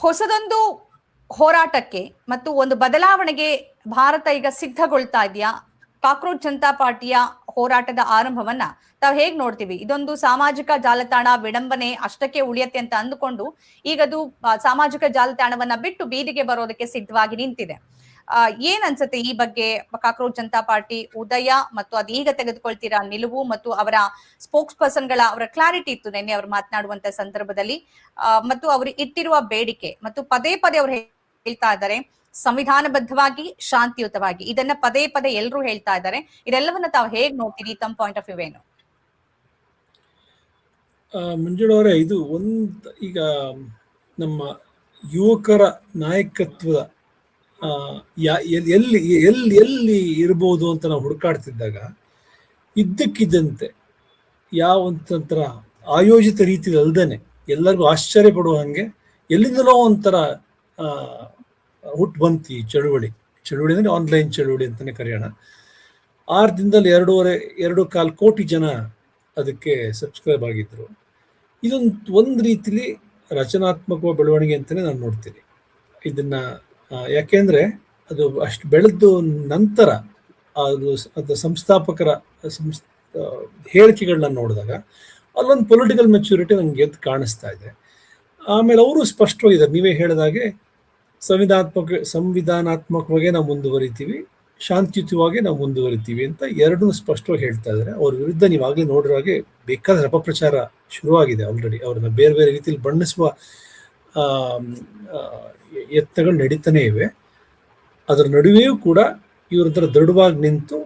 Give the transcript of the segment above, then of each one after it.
ಹೊಸದೊಂದು ಹೋರಾಟಕ್ಕೆ ಮತ್ತು ಒಂದು ಬದಲಾವಣೆಗೆ ಭಾರತ ಈಗ ಸಿದ್ಧಗೊಳ್ತಾ ಇದೆಯಾ? ಕಾಕ್ರೋಚ್ ಜನತಾ ಪಾರ್ಟಿಯ ಹೋರಾಟದ ಆರಂಭವನ್ನ ತಾವ್ ಹೇಗ್ ನೋಡ್ತೀವಿ? ಇದೊಂದು ಸಾಮಾಜಿಕ ಜಾಲತಾಣ ವಿಡಂಬನೆ ಅಷ್ಟಕ್ಕೆ ಉಳಿಯತ್ತೆ ಅಂತ ಅಂದುಕೊಂಡು ಈಗದು ಸಾಮಾಜಿಕ ಜಾಲತಾಣವನ್ನ ಬಿಟ್ಟು ಬೀದಿಗೆ ಬರೋದಕ್ಕೆ ಸಿದ್ಧವಾಗಿ ನಿಂತಿದೆ. ಏನ್ ಅನ್ಸುತ್ತೆ ಈ ಬಗ್ಗೆ? ಕಾಕ್ರೋಚ್ ಜನತಾ ಪಾರ್ಟಿ ಉದಯ ಮತ್ತು ಅದೀಗ ತೆಗೆದುಕೊಳ್ತಿರೋ ನಿಲುವು ಮತ್ತು ಅವರ ಸ್ಪೋಕ್ಸ್ ಪರ್ಸನ್ ಗಳ ಅವರ ಕ್ಲಾರಿಟಿ ಇತ್ತು ನಿನ್ನೆ ಅವರು ಮಾತನಾಡುವಂತ ಸಂದರ್ಭದಲ್ಲಿ, ಮತ್ತು ಅವರು ಇಟ್ಟಿರುವ ಬೇಡಿಕೆ ಮತ್ತು ಪದೇ ಪದೇ ಅವರು ಹೇಳ್ತಾ ಇದ್ದಾರೆ ಸಂವಿಧಾನಬದ್ಧವಾಗಿ ಶಾಂತಿಯುತವಾಗಿ, ಇದನ್ನ ಪದೇ ಪದೇ ಎಲ್ಲರೂ ಹೇಳ್ತಾ ಇದ್ದಾರೆ. ಇದೆಲ್ಲವನ್ನ ತಾವು ಹೇಗ್ ನೋಡ್ತೀರಿ? ತಮ್ಮ ಪಾಯಿಂಟ್ ಆಫ್ ವ್ಯೂ ಏನು? ಮಂಜುಳವರೇ, ಇದು ಈಗ ನಮ್ಮ ಯುವಕರ ನಾಯಕತ್ವದ ಎಲ್ಲಿ ಎಲ್ಲಿ ಎಲ್ಲಿ ಇರ್ಬೋದು ಅಂತ ನಾವು ಹುಡುಕಾಡ್ತಿದ್ದಾಗ ಇದ್ದಕ್ಕಿದ್ದಂತೆ ಒಂಥರ ಆಯೋಜಿತ ರೀತಿಯಲ್ಲಿ ಅಲ್ದೇನೆ ಎಲ್ಲರಿಗೂ ಆಶ್ಚರ್ಯ ಪಡುವ ಹಾಗೆ ಎಲ್ಲಿಂದಲೋ ಒಂಥರ ಹುಟ್ಟು ಬಂತು ಈ ಚಳುವಳಿ ಅಂದರೆ ಆನ್ಲೈನ್ ಚಳುವಳಿ ಅಂತಲೇ ಕರೆಯೋಣ. 6 ದಿನದಲ್ಲಿ 2.25 ಕೋಟಿ ಜನ ಅದಕ್ಕೆ ಸಬ್ಸ್ಕ್ರೈಬ್ ಆಗಿದ್ರು. ಒಂದು ರೀತಿಲಿ ರಚನಾತ್ಮಕ ಬೆಳವಣಿಗೆ ಅಂತಲೇ ನಾನು ನೋಡ್ತೀನಿ ಇದನ್ನ. ಯಾಕೆಂದ್ರೆ ಅದು ಅಷ್ಟು ಬೆಳೆದ ನಂತರ ಅದು ಸಂಸ್ಥಾಪಕರ ಹೇಳಿಕೆಗಳನ್ನ ನೋಡಿದಾಗ ಅಲ್ಲೊಂದು ಪೊಲಿಟಿಕಲ್ ಮೆಚ್ಯೂರಿಟಿ ನಂಗೆ ಎದ್ದು ಕಾಣಿಸ್ತಾ ಇದೆ. ಆಮೇಲೆ ಅವರು ಸ್ಪಷ್ಟವಾಗಿದ್ದಾರೆ, ನೀವೇ ಹೇಳಿದಾಗೆ ಸಂವಿಧಾನಾತ್ಮಕವಾಗಿ ನಾವು ಮುಂದುವರಿತೀವಿ, ಶಾಂತಿಯುತವಾಗಿ ನಾವು ಮುಂದುವರಿತೀವಿ ಅಂತ ಎರಡನ್ನೂ ಸ್ಪಷ್ಟವಾಗಿ ಹೇಳ್ತಾ ಇದ್ದಾರೆ. ಅವ್ರ ವಿರುದ್ಧ ನೀವಾಗಲೇ ನೋಡಿರೋ ಹಾಗೆ ಬೇಕಾದ ಅಪಪ್ರಚಾರ ಶುರುವಾಗಿದೆ ಆಲ್ರೆಡಿ. ಅವ್ರನ್ನ ಬೇರೆ ಬೇರೆ ರೀತಿಯಲ್ಲಿ ಬಣ್ಣಿಸುವ ಯತ್ನಗಳು ನಡೀತಾನೆ ಇವೆ. ಅದರ ನಡುವೆಯೂ ಕೂಡ ಇವ್ರ ದೃಢವಾಗಿ ನಿಂತು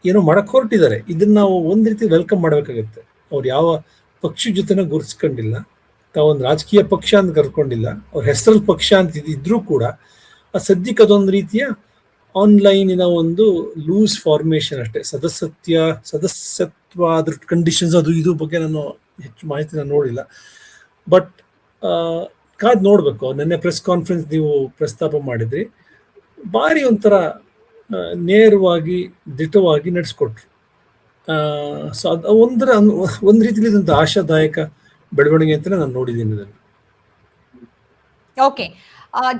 ಏನೋ ಮಾಡಕ್ಕೆ ಹೊರಟಿದ್ದಾರೆ. ಇದನ್ನ ನಾವು ಒಂದು ರೀತಿ ವೆಲ್ಕಮ್ ಮಾಡಬೇಕಾಗತ್ತೆ. ಅವ್ರು ಯಾವ ಪಕ್ಷ ಜೊತೆನೂ ಗುರುತಿಸ್ಕೊಂಡಿಲ್ಲ, ತಾವೊಂದು ರಾಜಕೀಯ ಪಕ್ಷ ಅಂತ ಕರ್ಕೊಂಡಿಲ್ಲ, ಅವ್ರ ಹೆಸರಲ್ಲಿ ಪಕ್ಷ ಅಂತ ಇದ್ರೂ ಕೂಡ ಸದ್ಯಕ್ಕೆ ಅದೊಂದು ರೀತಿಯ ಆನ್ಲೈನಿನ ಒಂದು ಲೂಸ್ ಫಾರ್ಮೇಷನ್ ಅಷ್ಟೇ. ಸದಸ್ಯತ್ವ ಅದ್ರ ಕಂಡೀಷನ್ಸ್ ಅದು ಇದು ಬಗ್ಗೆ ನಾನು ಹೆಚ್ಚು ಮಾಹಿತಿ ನಾನು ನೋಡಿಲ್ಲ. ಬಟ್ ಕಾದ್ ನೋಡ್ಬೇಕು. ನೆನ್ನೆ ಪ್ರೆಸ್ ಕಾನ್ಫರೆನ್ಸ್ ನೀವು ಪ್ರಸ್ತಾಪ ಮಾಡಿದ್ರಿ, ಭಾರಿ ಒಂಥರ ನೇರವಾಗಿ ದಿಟವಾಗಿ ನಡೆಸ್ಕೊಟ್ರು. ಸೊ ಅದು ಒಂದು ರೀತಿಯಲ್ಲಿ ಇದೊಂದು ಆಶಾದಾಯಕ ಬೆಳವಣಿಗೆ ಅಂತ ನಾನು ನೋಡಿದ್ದೀನಿ ಇದನ್ನು. ಓಕೆ,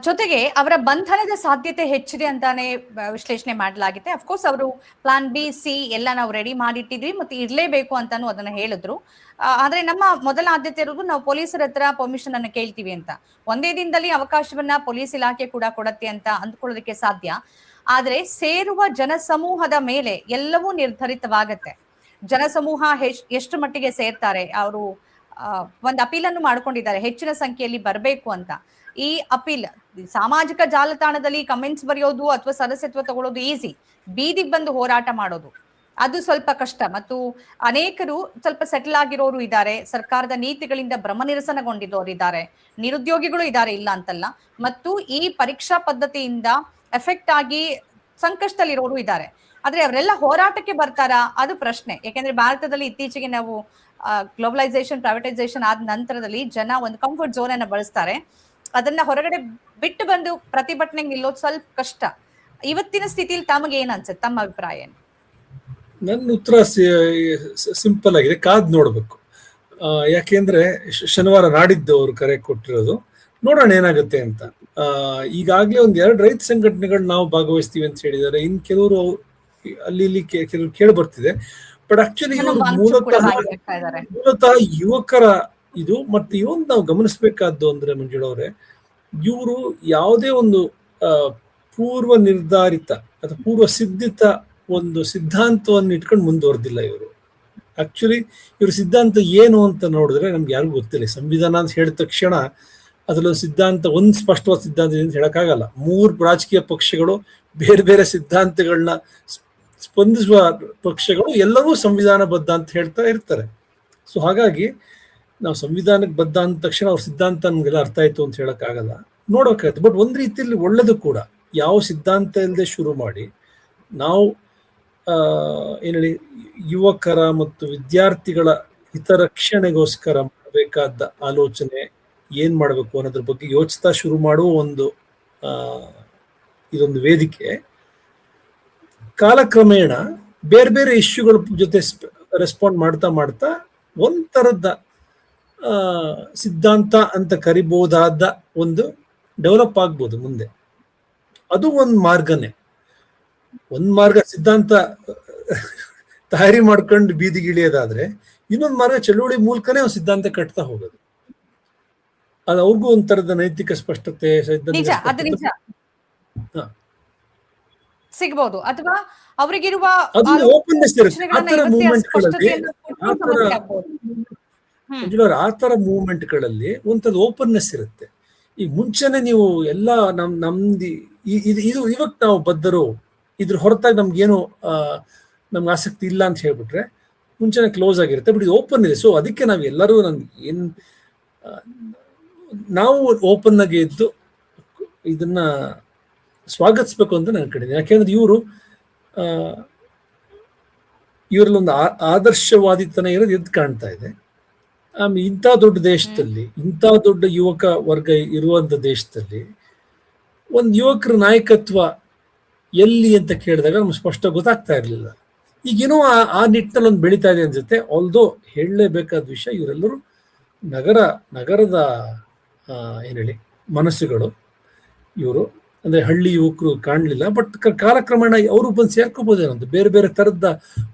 ಜೊತೆಗೆ ಅವರ ಬಂಧನದ ಸಾಧ್ಯತೆ ಹೆಚ್ಚಿದೆ ಅಂತಾನೆ ವಿಶ್ಲೇಷಣೆ ಮಾಡಲಾಗಿದೆ. ಅಫ್ಕೋರ್ಸ್ ಅವರು ಪ್ಲಾನ್ ಬಿ ಸಿ ಎಲ್ಲ ನಾವು ರೆಡಿ ಮಾಡಿಟ್ಟಿದ್ವಿ ಮತ್ತೆ ಇರ್ಲೇಬೇಕು ಅಂತಾನು ಅದನ್ನ ಹೇಳಿದ್ರು. ಆದ್ರೆ ನಮ್ಮ ಮೊದಲ ಆದ್ಯತೆ ಇರೋದು ನಾವು ಪೊಲೀಸರ ಹತ್ರ ಪರ್ಮಿಷನ್ ಅನ್ನು ಕೇಳ್ತೀವಿ ಅಂತ. ಒಂದೇ ದಿನದಲ್ಲಿ ಅವಕಾಶವನ್ನ ಪೊಲೀಸ್ ಇಲಾಖೆ ಕೂಡ ಕೊಡತ್ತೆ ಅಂತ ಅಂದ್ಕೊಳ್ಳೋದಕ್ಕೆ ಸಾಧ್ಯ. ಆದ್ರೆ ಸೇರುವ ಜನಸಮೂಹದ ಮೇಲೆ ಎಲ್ಲವೂ ನಿರ್ಧರಿತವಾಗತ್ತೆ. ಜನಸಮೂಹ ಎಷ್ಟು ಮಟ್ಟಿಗೆ ಸೇರ್ತಾರೆ, ಅವರು ಒಂದು ಅಪೀಲನ್ನು ಮಾಡ್ಕೊಂಡಿದ್ದಾರೆ ಹೆಚ್ಚಿನ ಸಂಖ್ಯೆಯಲ್ಲಿ ಬರಬೇಕು ಅಂತ. ಈ ಅಪೀಲ್ ಸಾಮಾಜಿಕ ಜಾಲತಾಣದಲ್ಲಿ ಕಮೆಂಟ್ಸ್ ಬರೆಯೋದು ಅಥವಾ ಸದಸ್ಯತ್ವ ತಗೊಳ್ಳೋದು ಈಸಿ, ಬೀದಿಗೆ ಬಂದು ಹೋರಾಟ ಮಾಡೋದು ಅದು ಸ್ವಲ್ಪ ಕಷ್ಟ. ಮತ್ತು ಅನೇಕರು ಸ್ವಲ್ಪ ಸೆಟಲ್ ಆಗಿರೋರು ಇದ್ದಾರೆ, ಸರ್ಕಾರದ ನೀತಿಗಳಿಂದ ಭ್ರಮನಿರಸನಗೊಂಡಿರೋರು ಇದ್ದಾರೆ, ನಿರುದ್ಯೋಗಿಗಳು ಇದ್ದಾರೆ, ಇಲ್ಲ ಅಂತಲ್ಲ. ಮತ್ತು ಈ ಪರೀಕ್ಷಾ ಪದ್ಧತಿಯಿಂದ ಎಫೆಕ್ಟ್ ಆಗಿ ಸಂಕಷ್ಟದಲ್ಲಿರೋರು ಇದ್ದಾರೆ. ಆದ್ರೆ ಅವರೆಲ್ಲ ಹೋರಾಟಕ್ಕೆ ಬರ್ತಾರಾ ಅದು ಪ್ರಶ್ನೆ. ಯಾಕೆಂದ್ರೆ ಭಾರತದಲ್ಲಿ ಇತ್ತೀಚೆಗೆ ನಾವು ಗ್ಲೋಬಲೈಸೇಷನ್ ಪ್ರೈವೇಟೈಸೇಷನ್ ಆದ ನಂತರದಲ್ಲಿ ಜನ ಒಂದು ಕಂಫರ್ಟ್ ಝೋನ್ ಅನ್ನ ಬಳಸ್ತಾರೆ. ಅದನ್ನ ಹೊರಗಡೆ ಬಿಟ್ಟು ಬಂದು ಪ್ರತಿಭಟನೆಗೆ ನಿಲ್ಲೋದು ಸ್ವಲ್ಪ ಕಷ್ಟ. ಇವತ್ತಿನ ಸ್ಥಿತಿಯಲ್ಲಿ ತಮಗೆ ಏನ್ ಅನ್ಸುತ್ತೆ, ತಮ್ಮ ಅಭಿಪ್ರಾಯ ಏನು? ನನ್ನ ಉತ್ತರ ಸಿಂಪಲ್ ಆಗಿದೆ, ಕಾದ್ ನೋಡ್ಬೇಕು. ಯಾಕೆಂದ್ರೆ ಶನಿವಾರ ನಾಡಿದ್ದು ಅವರು ಕರೆ ಕೊಟ್ಟಿರೋದು, ನೋಡೋಣ ಏನಾಗುತ್ತೆ ಅಂತ. ಈಗಾಗ್ಲೇ 2 ರೈತ ಸಂಘಟನೆಗಳು ನಾವು ಭಾಗವಹಿಸ್ತೀವಿ ಅಂತ ಹೇಳಿದ್ದಾರೆ. ಇನ್ ಕೆಲವರು ಅಲ್ಲಿ ಇಲ್ಲಿ ಕೆಲವರು ಕೇಳಿ ಬರ್ತಿದೆ. ಬಟ್ ಆಕ್ಚುಲಿ ಇವರು ಮೂಲತಃ ಯುವಕರ ಇದು. ಮತ್ತೆ ಇವೊಂದು ನಾವು ಗಮನಿಸಬೇಕಾದ್ದು ಅಂದ್ರೆ ಮಂಜುಳವ್ರೆ, ಇವರು ಯಾವುದೇ ಒಂದು ಪೂರ್ವ ನಿರ್ಧಾರಿತ ಅಥವಾ ಪೂರ್ವ ಸಿದ್ಧಿತ ಒಂದು ಸಿದ್ಧಾಂತವನ್ನು ಇಟ್ಕೊಂಡು ಮುಂದುವರೆದಿಲ್ಲ ಇವರು. ಆಕ್ಚುಲಿ ಇವ್ರ ಸಿದ್ಧಾಂತ ಏನು ಅಂತ ನೋಡಿದ್ರೆ ನಮ್ಗೆ ಯಾರಿಗೂ ಗೊತ್ತಿಲ್ಲ. ಸಂವಿಧಾನ ಅಂತ ಹೇಳಿದ ತಕ್ಷಣ ಅದ್ರಲ್ಲೊಂದು ಸಿದ್ಧಾಂತ, ಒಂದು ಸ್ಪಷ್ಟವಾದ ಸಿದ್ಧಾಂತ ಅಂತ ಹೇಳಕ್ಕಾಗಲ್ಲ. 3 ರಾಜಕೀಯ ಪಕ್ಷಗಳು, ಬೇರೆ ಬೇರೆ ಸಿದ್ಧಾಂತಗಳನ್ನ ಸ್ಪಂದಿಸುವ ಪಕ್ಷಗಳು ಎಲ್ಲವೂ ಸಂವಿಧಾನಬದ್ಧ ಅಂತ ಹೇಳ್ತಾ ಇರ್ತಾರೆ. ಸೊ ಹಾಗಾಗಿ ನಾವು ಸಂವಿಧಾನಕ್ಕೆ ಬದ್ಧ ಅಂದ ತಕ್ಷಣ ಅವ್ರ ಸಿದ್ಧಾಂತ ನಮಗೆಲ್ಲ ಅರ್ಥ ಆಯ್ತು ಅಂತ ಹೇಳಕ್ಕಾಗಲ್ಲ, ನೋಡೋಕ್ಕಾಯ್ತು. ಬಟ್ ಒಂದು ರೀತಿಯಲ್ಲಿ ಒಳ್ಳೇದು ಕೂಡ, ಯಾವ ಸಿದ್ಧಾಂತ ಇಲ್ಲದೆ ಶುರು ಮಾಡಿ ನಾವು ಏನೇಳಿ ಯುವಕರ ಮತ್ತು ವಿದ್ಯಾರ್ಥಿಗಳ ಹಿತರಕ್ಷಣೆಗೋಸ್ಕರ ಮಾಡಬೇಕಾದ ಆಲೋಚನೆ ಏನ್ ಮಾಡಬೇಕು ಅನ್ನೋದ್ರ ಬಗ್ಗೆ ಯೋಚಿಸ್ತಾ ಶುರು ಮಾಡುವ ಇದೊಂದು ವೇದಿಕೆ. ಕಾಲಕ್ರಮೇಣ ಬೇರೆ ಬೇರೆ ಇಶ್ಯೂಗಳ ಜೊತೆ ರೆಸ್ಪಾಂಡ್ ಮಾಡ್ತಾ ಮಾಡ್ತಾ ಒಂಥರದ ಸಿದ್ಧಾಂತ ಅಂತ ಕರಿಬಹುದಾದ ಒಂದು ಡೆವಲಪ್ ಆಗ್ಬೋದು ಮುಂದೆ. ಅದು ಒಂದು ಮಾರ್ಗನೇ. ಒಂದ್ ಮಾರ್ಗ ಸಿದ್ಧಾಂತ ತಯಾರಿ ಮಾಡ್ಕೊಂಡು ಬೀದಿಗಿಳಿಯೋದಾದ್ರೆ, ಇನ್ನೊಂದು ಮಾರ್ಗ ಚಳುವಳಿ ಮೂಲಕನೇ ಒಂದು ಸಿದ್ಧಾಂತ ಕಟ್ತಾ ಹೋಗೋದು. ಅದು ಅವ್ರಿಗೂ ಒಂಥರದ ನೈತಿಕ ಸ್ಪಷ್ಟತೆ, ನಿಜ, ಅದು ನಿಜ ಸಿಗ್ಬೋದು. ಅಥವಾ ಅವರಿಗಿರುವ ಅದು ಓಪನ್ನೆಸ್ ಇರುತ್ತೆ. ಆತರ ಮೂವ್ಮೆಂಟ್ಗಳಲ್ಲಿ ಆತರ ಮೂವ್ಮೆಂಟ್ಗಳಲ್ಲಿ ಒಂಥರದ ಓಪನ್ನೆಸ್ ಇರುತ್ತೆ. ಈಗ ಮುಂಚೆನೆ ನೀವು ಎಲ್ಲ ನಮ್ದು ಇದು ಇವಾಗ ನಾವು ಬದ್ಧರು, ಇದ್ರ ಹೊರತಾಗಿ ನಮ್ಗೇನು ನಮ್ಗೆ ಆಸಕ್ತಿ ಇಲ್ಲ ಅಂತ ಹೇಳ್ಬಿಟ್ರೆ ಮುಂಚೆನೆ ಕ್ಲೋಸ್ ಆಗಿರುತ್ತೆ. ಬಟ್ ಇದು ಓಪನ್ ಇದೆ. ಸೊ ಅದಕ್ಕೆ ನಾವು ಎಲ್ಲರೂ ನಾವು ಓಪನ್ ಆಗಿ ಇದ್ದು ಇದನ್ನ ಸ್ವಾಗತಿಸ್ಬೇಕು ಅಂತ ನನ್ನ ಕಡೆ. ಯಾಕೆಂದ್ರೆ ಇವರಲ್ಲೊಂದು ಆದರ್ಶವಾದಿತನ ಇರೋದು ಎದ್ದು ಕಾಣ್ತಾ ಇದೆ. ಆಮೇಲೆ ಇಂಥ ದೊಡ್ಡ ದೇಶದಲ್ಲಿ, ಇಂಥ ದೊಡ್ಡ ಯುವಕ ವರ್ಗ ಇರುವಂತ ದೇಶದಲ್ಲಿ ಒಂದು ಯುವಕರ ನಾಯಕತ್ವ ಎಲ್ಲಿ ಅಂತ ಕೇಳಿದಾಗ ನಮ್ಗೆ ಸ್ಪಷ್ಟ ಗೊತ್ತಾಗ್ತಾ ಇರಲಿಲ್ಲ. ಈಗೇನೋ ಆ ನಿಟ್ಟಿನಲ್ಲಿ ಒಂದು ಬೆಳೀತಾ ಇದೆ ಅನ್ಸುತ್ತೆ. ಆಲ್ದೋ ಹೇಳಲೇಬೇಕಾದ ವಿಷಯ, ಇವರೆಲ್ಲರೂ ನಗರದ ಏನ್ ಹೇಳಿ ಮನಸ್ಸುಗಳು ಇವರು. ಅಂದ್ರೆ ಹಳ್ಳಿ ಯುವಕರು ಕಾಣಲಿಲ್ಲ. ಬಟ್ ಕಾಲಕ್ರಮೇಣ ಅವರು ಬಂದು ಸೇರ್ಕೋಬೋದೇನಂತ, ಬೇರೆ ಬೇರೆ ತರದ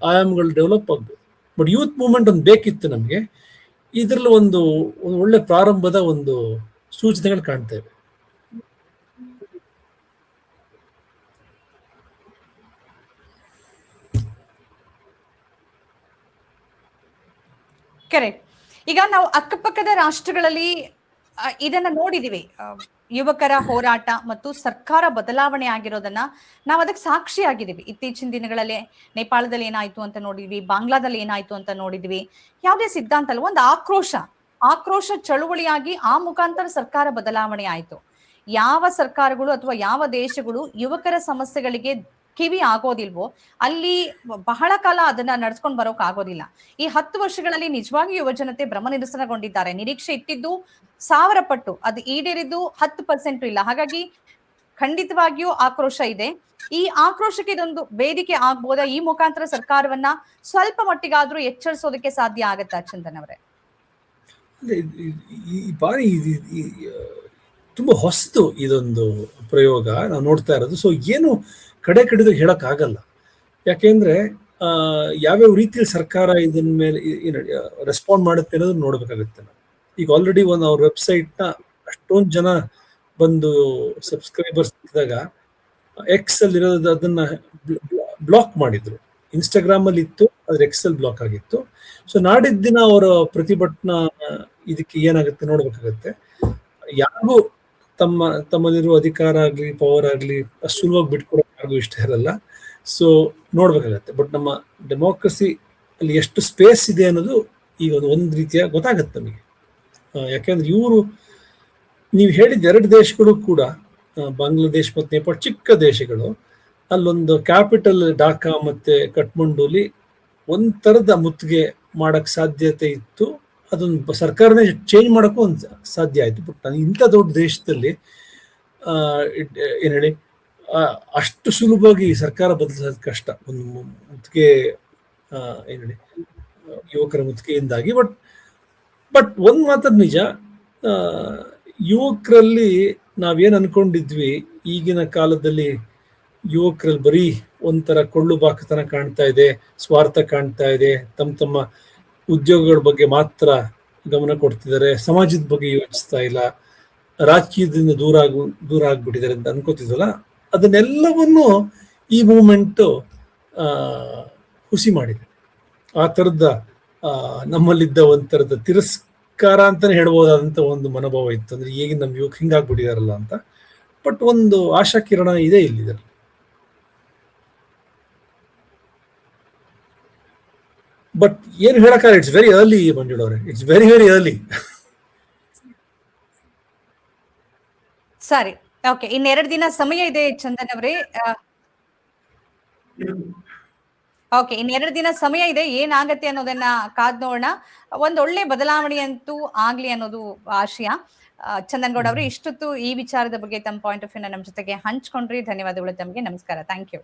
ಆಯಾಮಗಳು ಡೆವಲಪ್ ಆಗ್ಬೋದು. ಬಟ್ ಯೂತ್ ಮೂವ್ಮೆಂಟ್ ಒಂದು ಬೇಕಿತ್ತು ನಮಗೆ. ಇದರಲ್ಲಿ ಒಂದು ಒಳ್ಳೆ ಪ್ರಾರಂಭದ ಒಂದು ಸೂಚನೆಗಳು ಕಾಣ್ತೇವೆ. ಕರೆಕ್ಟ್. ಈಗ ನಾವು ಅಕ್ಕಪಕ್ಕದ ರಾಷ್ಟ್ರಗಳಲ್ಲಿ ಇದನ್ನ ನೋಡಿದೀವಿ. ಯುವಕರ ಹೋರಾಟ ಮತ್ತು ಸರ್ಕಾರ ಬದಲಾವಣೆ ಆಗಿರೋದನ್ನ ನಾವು ಅದಕ್ಕೆ ಸಾಕ್ಷಿ ಆಗಿದ್ದೀವಿ. ಇತ್ತೀಚಿನ ದಿನಗಳಲ್ಲಿ ನೇಪಾಳದಲ್ಲಿ ಏನಾಯ್ತು ಅಂತ ನೋಡಿದ್ವಿ, ಬಾಂಗ್ಲಾದಲ್ಲಿ ಏನಾಯ್ತು ಅಂತ ನೋಡಿದ್ವಿ. ಯಾವುದೇ ಸಿದ್ಧಾಂತ ಅಲ್ಲ, ಒಂದು ಆಕ್ರೋಶ ಚಳುವಳಿಯಾಗಿ ಆ ಮುಖಾಂತರ ಸರ್ಕಾರ ಬದಲಾವಣೆ ಆಯ್ತು. ಯಾವ ಸರ್ಕಾರಗಳು ಅಥವಾ ಯಾವ ದೇಶಗಳು ಯುವಕರ ಸಮಸ್ಯೆಗಳಿಗೆ ಕಿವಿ ಆಗೋದಿಲ್ವೋ ಅಲ್ಲಿ ಬಹಳ ಕಾಲ ಅದನ್ನ ನಡ್ಸ್ಕೊಂಡು ಬರೋಕ್ ಆಗೋದಿಲ್ಲ. ಈ 10 ವರ್ಷಗಳಲ್ಲಿ ನಿಜವಾಗಿ ಯುವ ಜನತೆ ಭ್ರಮ ನಿರಸನಗೊಂಡಿದ್ದಾರೆ. ನಿರೀಕ್ಷೆ ಇಟ್ಟಿದ್ದು 1000 ಪಟ್ಟು, ಅದು ಈಡೇರಿದ್ದು 10% ಇಲ್ಲ. ಹಾಗಾಗಿ ಖಂಡಿತವಾಗಿಯೂ ಆಕ್ರೋಶ ಇದೆ. ಈ ಆಕ್ರೋಶಕ್ಕೆ ಇದೊಂದು ವೇದಿಕೆ ಆಗ್ಬೋದಾ? ಈ ಮುಖಾಂತರ ಸರ್ಕಾರವನ್ನ ಸ್ವಲ್ಪ ಮಟ್ಟಿಗಾದ್ರೂ ಎಚ್ಚರಿಸೋದಕ್ಕೆ ಸಾಧ್ಯ ಆಗತ್ತಾ ಚಂದನ್ ಅವರೇ? ಈ ಬಾರಿ ತುಂಬಾ ಹೊಸದು ಇದೊಂದು ಪ್ರಯೋಗ ನಾವು ನೋಡ್ತಾ ಇರೋದು. ಸೊ ಏನು ಕಡೆ ಹೇಳಕ್ ಆಗಲ್ಲ. ಯಾಕೆಂದ್ರೆ ಯಾವ್ಯಾವ ರೀತಿಯಲ್ಲಿ ಸರ್ಕಾರ ಇದನ್ ಮೇಲೆ ರೆಸ್ಪಾಂಡ್ ಮಾಡುತ್ತೆ ಅನ್ನೋದನ್ನ ನೋಡ್ಬೇಕಾಗುತ್ತೆ ನಾವು. ಈಗ ಆಲ್ರೆಡಿ ಅವ್ರ ವೆಬ್ಸೈಟ್ ನ ಅಷ್ಟೊಂದು ಜನ ಬಂದು ಸಬ್ಸ್ಕ್ರೈಬರ್ಸ್ ಇದ್ದಾಗ ಎಕ್ಸ್ ಅಲ್ಲಿ ಇರೋದು ಅದನ್ನ ಬ್ಲಾಕ್ ಮಾಡಿದ್ರು. ಇನ್ಸ್ಟಾಗ್ರಾಮ್ ಅಲ್ಲಿ ಇತ್ತು, ಅದ್ರ ಎಕ್ಸ್ ಅಲ್ಲಿ ಬ್ಲಾಕ್ ಆಗಿತ್ತು. ಸೊ ನಾಡಿದ್ದ ದಿನ ಅವರ ಪ್ರತಿಭಟನಾ ಇದಕ್ಕೆ ಏನಾಗುತ್ತೆ ನೋಡ್ಬೇಕಾಗತ್ತೆ. ಯಾರಿಗೂ ತಮ್ಮಲ್ಲಿರುವ ಅಧಿಕಾರ ಆಗ್ಲಿ ಪವರ್ ಆಗ್ಲಿ ಅಷ್ಟು ಸುಲಭವಾಗಿ ಬಿಟ್ಕೊಡೋಕೆ ಯಾರಿಗೂ ಇಷ್ಟ ಇರಲ್ಲ. ಸೊ ನೋಡ್ಬೇಕಾಗತ್ತೆ. ಬಟ್ ನಮ್ಮ ಡೆಮೋಕ್ರಸಿ ಅಲ್ಲಿ ಎಷ್ಟು ಸ್ಪೇಸ್ ಇದೆ ಅನ್ನೋದು ಈಗ ಒಂದು ರೀತಿಯ ಗೊತ್ತಾಗತ್ತೆ ನಮಗೆ. ಯಾಕೆಂದ್ರೆ ನೀವು ಹೇಳಿದ 2 ದೇಶಗಳು ಕೂಡ, ಬಾಂಗ್ಲಾದೇಶ್ ಮತ್ತು ನೇಪಾಳ ಚಿಕ್ಕ ದೇಶಗಳು, ಅಲ್ಲೊಂದು ಕ್ಯಾಪಿಟಲ್ ಢಾಕಾ ಮತ್ತೆ ಕಠ್ಮಂಡುಲಿ ಒಂಥರದ ಮುತ್ತಿಗೆ ಮಾಡಕ್ ಸಾಧ್ಯತೆ ಇತ್ತು. ಅದೊಂದು ಸರ್ಕಾರನೇ ಚೇಂಜ್ ಮಾಡೋಕ್ಕೂ ಒಂದು ಸಾಧ್ಯ ಆಯ್ತು. ಬಟ್ ಇಂಥ ದೊಡ್ಡ ದೇಶದಲ್ಲಿ ಏನ್ ಹೇಳಿ ಅಷ್ಟು ಸುಲಭವಾಗಿ ಸರ್ಕಾರ ಬದಲಿಸೋದು ಕಷ್ಟ. ಒಂದು ಮುತ್ತಿಗೆ ಏನ್ ಹೇಳಿ ಯುವಕರ ಮುತ್ತಿಗೆಯಿಂದಾಗಿ. ಬಟ್ ಒಂದ್ ಮಾತದ್ ನಿಜ, ಯುವಕರಲ್ಲಿ ನಾವೇನ್ ಅನ್ಕೊಂಡಿದ್ವಿ, ಈಗಿನ ಕಾಲದಲ್ಲಿ ಯುವಕರಲ್ಲಿ ಬರೀ ಒಂಥರ ಕೊಳ್ಳು ಬಾಕತನ ಕಾಣ್ತಾ ಇದೆ, ಸ್ವಾರ್ಥ ಕಾಣ್ತಾ ಇದೆ, ತಮ್ಮ ಉದ್ಯೋಗಗಳ ಬಗ್ಗೆ ಮಾತ್ರ ಗಮನ ಕೊಡ್ತಿದ್ದಾರೆ, ಸಮಾಜದ ಬಗ್ಗೆ ಯೋಚಿಸ್ತಾ ಇಲ್ಲ, ರಾಜಕೀಯದಿಂದ ದೂರ ಆಗ್ಬಿಟ್ಟಿದ್ದಾರೆ ಅಂತ ಅನ್ಕೋತಿದ್ವಲ್ಲ, ಅದನ್ನೆಲ್ಲವನ್ನು ಈ ಮೂವ್ಮೆಂಟ್ ಹುಸಿ ಮಾಡಿದೆ. ಆ ಥರದ ನಮ್ಮಲ್ಲಿದ್ದ ಒಂಥರದ ತಿರಸ್ಕಾರ ಅಂತಾನೆ ಹೇಳ್ಬೋದಾದಂಥ ಒಂದು ಮನೋಭಾವ ಇತ್ತು. ಅಂದ್ರೆ ಈಗಿನ ನಮ್ಮ ಯುವಕ ಹಿಂಗಾಗ್ಬಿಟ್ಟಿದಾರಲ್ಲ ಅಂತ. ಬಟ್ ಒಂದು ಆಶಾ ಕಿರಣ ಇದೆ ಇಲ್ಲಿದ್ರಲ್ಲಿ. ಬಟ್ ಏನು ಹೇಳಕ್ಕಾಗ, ಇಟ್ಸ್ ವೆರಿ ಅರ್ಲಿ ಮಂಜುಳವ್ರೆ, ಇಟ್ಸ್ ವೆರಿ ಅರ್ಲಿ. ಸರಿ, ಓಕೆ. ಇನ್ನೆರಡು ದಿನ ಸಮಯ ಇದೆ ಚಂದನ್ ಅವರೇ. ಓಕೆ, ಇನ್ನೆರಡು ದಿನ ಸಮಯ ಇದೆ. ಏನಾಗತ್ತೆ ಅನ್ನೋದನ್ನ ಕಾದ್ ನೋಡೋಣ. ಒಂದೊಳ್ಳೆ ಬದಲಾವಣೆ ಅಂತೂ ಆಗ್ಲಿ ಅನ್ನೋದು ಆಶಯ. ಚಂದನ್ ಗೌಡ ಅವರು ಇಷ್ಟೊತ್ತು ಈ ವಿಚಾರದ ಬಗ್ಗೆ ತಮ್ಮ ಪಾಯಿಂಟ್ ಆಫ್ ವ್ಯೂ ನಮ್ಮ ಜೊತೆಗೆ ಹಂಚ್ಕೊಂಡ್ರಿ. ಧನ್ಯವಾದಗಳು ತಮಗೆ. ನಮಸ್ಕಾರ. Thank you.